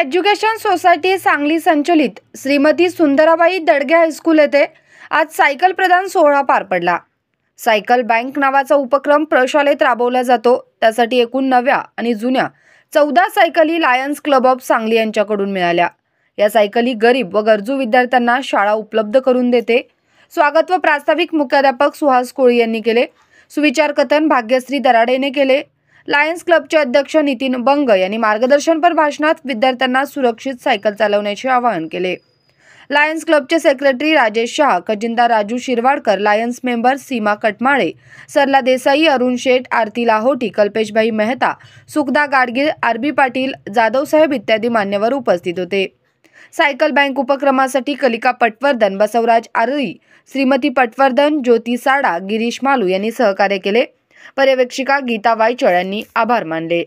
Education society Sangli संचलित Shrimati Sundarabai दडगे high school येथे आज सायकल प्रदान सोहळा पार पडला। सायकल बँक नावाचा उपक्रम प्रशालेत राबवला जातो। त्यासाठी एकूण नव्या आणि जुन्या 14 सायकली लायन्स क्लब ऑफ सांगली यांच्याकडून मिळाल्या। या सायकली गरीब व गरजू विद्यार्थ्यांना शाळा उपलब्ध करून देते। स्वागत व प्रास्ताविक मुख्याध्यापक सुहास कोळी यांनी केले। सुविचार कथन भाग्यश्री दराडेने केले। लायन्स क्लबचे अध्यक्ष नितीन बंग यांनी मार्गदर्शनपर भाषणात विद्यार्थ्यांना सुरक्षित सायकल चालवण्याचे आवाहन केले। लायन्स क्लबचे सेक्रेटरी राजेश शाह, खजिनदार Raju Shirwadkar, Lions member Seema Katmale, Sarla Desai, Arun Sheth, Aarti Lahoti, Kalpeshbhai Mehta, Sukhada Gadgil, R B Patil, Jadhav साहेब इत्यादी मान्यवर उपस्थित होते। सायकल बँक उपक्रमासाठी कलिका पटवर्धन, बसवराज आरळी, श्रीमती पटवर्धन, ज्योती साडा, गिरीश मालू यांनी सहकार्य केले। पर्यवेक्षिका गीता वायचळ यांनी आभार मानले।